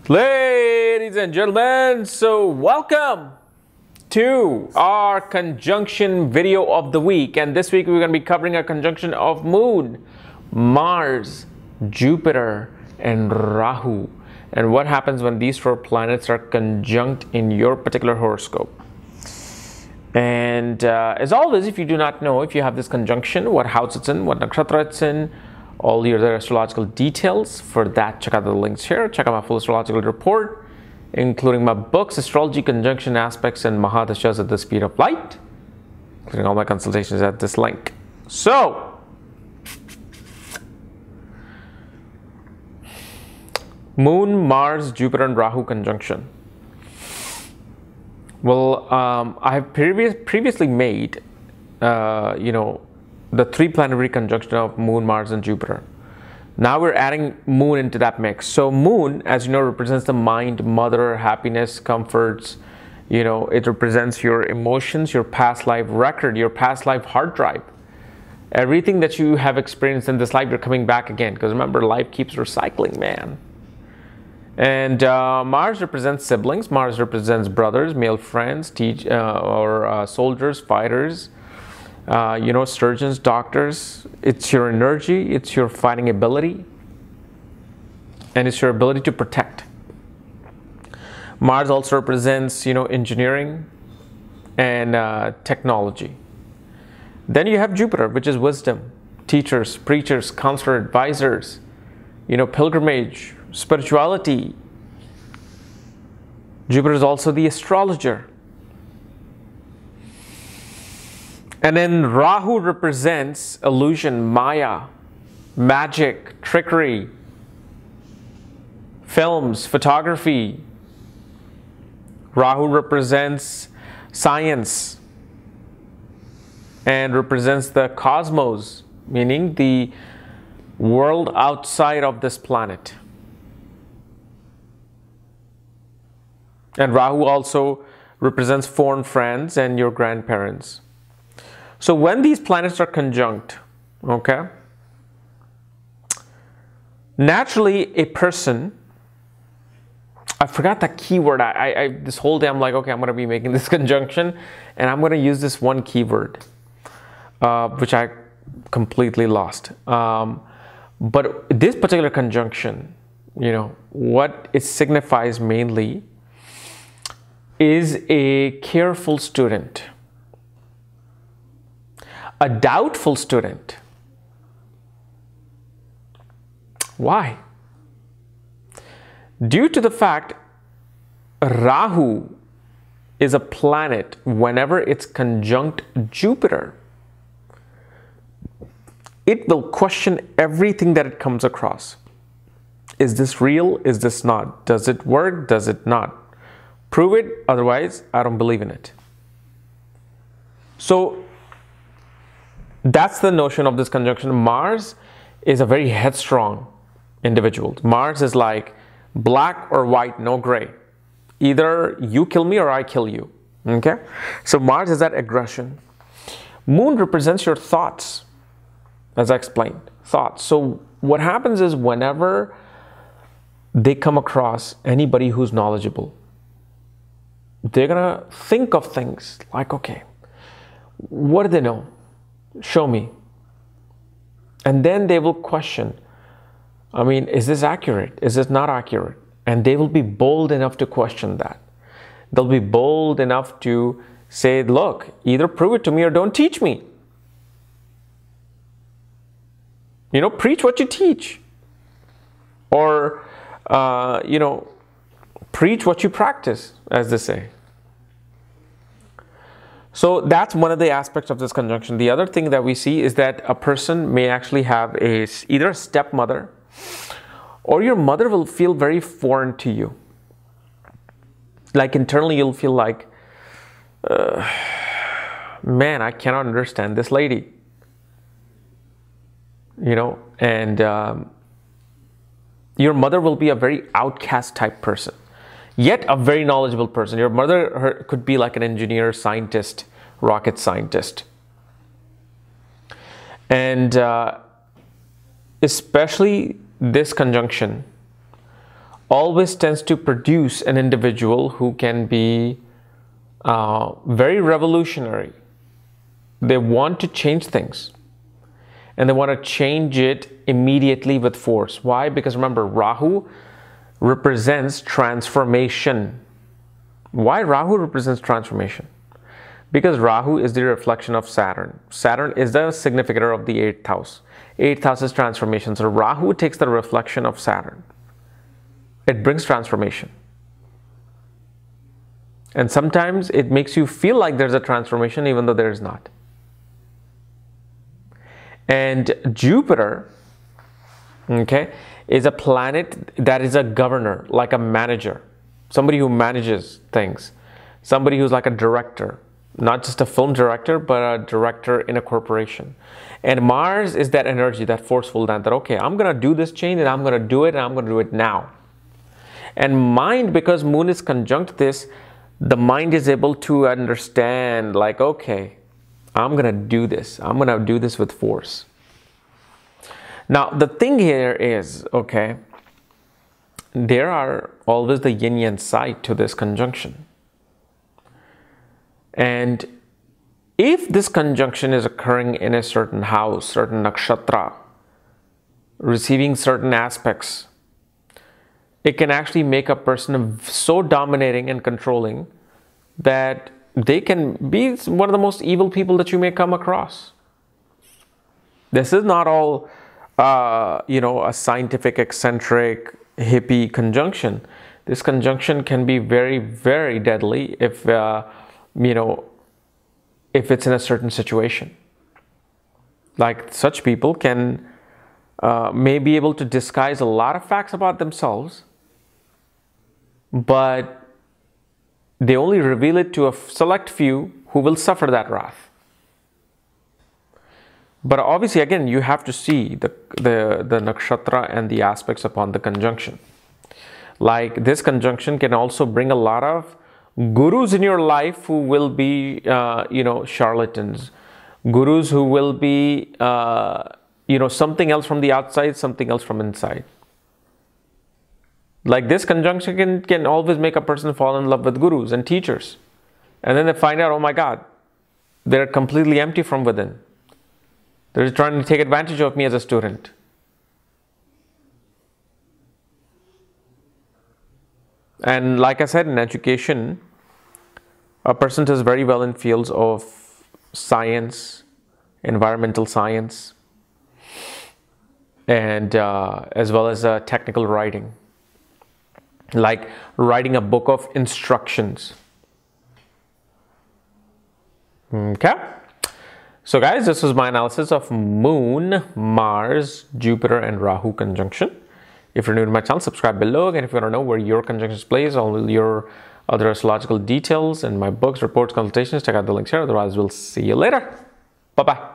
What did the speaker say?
Ladies and gentlemen, so welcome to our conjunction video of the week. And this week we're going to be covering a conjunction of Moon, Mars, Jupiter, and Rahu. And what happens when these four planets are conjunct in your particular horoscope. And as always, if you do not know, if you have this conjunction, what house it's in, what nakshatra it's in, all the other astrological details, for that, check out the links here. Check out my full astrological report, including my books, Astrology, Conjunction Aspects, and Mahadashas at the Speed of Light, including all my consultations at this link. So, Moon, Mars, Jupiter, and Rahu conjunction. Well, I have previously made, the three planetary conjunction of Moon, Mars, and Jupiter. Now we're adding Moon into that mix. So Moon, as you know, represents the mind, mother, happiness, comforts. It represents your emotions, your past life record, your past life hard drive. Everything that you have experienced in this life, you're coming back again. Because remember, life keeps recycling, man. And Mars represents siblings. Mars represents brothers, male friends, soldiers, fighters, surgeons, doctors. It's your energy, it's your fighting ability, and it's your ability to protect. Mars also represents, engineering and technology. Then you have Jupiter, which is wisdom, teachers, preachers, counselor, advisors, pilgrimage, spirituality. Jupiter is also the astrologer. And then Rahu represents illusion, maya, magic, trickery, films, photography. Rahu represents science and represents the cosmos, meaning the world outside of this planet. And Rahu also represents foreign friends and your grandparents. So when these planets are conjunct, okay, naturally a person, I forgot that keyword. This whole day I'm like, okay, I'm going to be making this conjunction and I'm going to use this one keyword, which I completely lost. But this particular conjunction, what it signifies mainly is a careful student, a doubtful student. Why? Due to the fact Rahu is a planet whenever it's conjunct Jupiter, it will question everything that it comes across. Is this real? Is this not? Does it work? Does it not? Prove it, otherwise I don't believe in it. So that's the notion of this conjunction. Mars is a very headstrong individual. Mars is like black or white, no gray. Either you kill me or I kill you. Okay? So Mars is that aggression. Moon represents your thoughts, as I explained. Thoughts. So what happens is whenever they come across anybody who's knowledgeable, they're gonna think of things like, okay, what do they know? Show me. And then they will question, is this accurate? Is this not accurate? And they will be bold enough to question that. They'll be bold enough to say, look, either prove it to me or don't teach me. Preach what you teach. Or, preach what you practice, as they say. So that's one of the aspects of this conjunction. The other thing that we see is that a person may actually have either a stepmother or your mother will feel very foreign to you. Like internally you'll feel like, man, I cannot understand this lady. And your mother will be a very outcast type person. Yet a very knowledgeable person. Your mother could be like an engineer, scientist, rocket scientist. And especially this conjunction always tends to produce an individual who can be very revolutionary. They want to change things, and they want to change it immediately with force. Why? Because remember, Rahu represents transformation. Why Rahu represents transformation? Because Rahu is the reflection of Saturn. Saturn is the significator of the 8th house. 8th house is transformation. So Rahu takes the reflection of Saturn. It brings transformation. And sometimes it makes you feel like there's a transformation even though there is not. And Jupiter, okay, is a planet that is a governor, like a manager, somebody who manages things, somebody who's like a director, not just a film director, but a director in a corporation. And Mars is that energy, that forceful, that okay, I'm going to do this change and I'm going to do it and I'm going to do it now. And mind, because Moon is conjunct this, the mind is able to understand like, okay, I'm going to do this. I'm going to do this with force. Now, the thing here is, okay, there are always the yin yang side to this conjunction. And if this conjunction is occurring in a certain house, certain nakshatra, receiving certain aspects, it can actually make a person so dominating and controlling that they can be one of the most evil people that you may come across. This is not all, a scientific, eccentric, hippie conjunction. This conjunction can be very, very deadly if it's in a certain situation. Like such people can may be able to disguise a lot of facts about themselves, but they only reveal it to a select few who will suffer that wrath. But obviously, again, you have to see the nakshatra and the aspects upon the conjunction. Like this conjunction can also bring a lot of gurus in your life who will be, charlatans. Gurus who will be, something else from the outside, something else from inside. Like this conjunction can always make a person fall in love with gurus and teachers. And then they find out, oh my God, they're completely empty from within. They're trying to take advantage of me as a student. And like I said, in education, a person does very well in fields of science, environmental science, and as well as technical writing, like writing a book of instructions. Okay. So guys, this was my analysis of Moon, Mars, Jupiter and Rahu conjunction. If you're new to my channel, subscribe below. And if you want to know where your conjunctions place, all your other astrological details and my books, reports, consultations, check out the links here. Otherwise, we'll see you later. Bye-bye.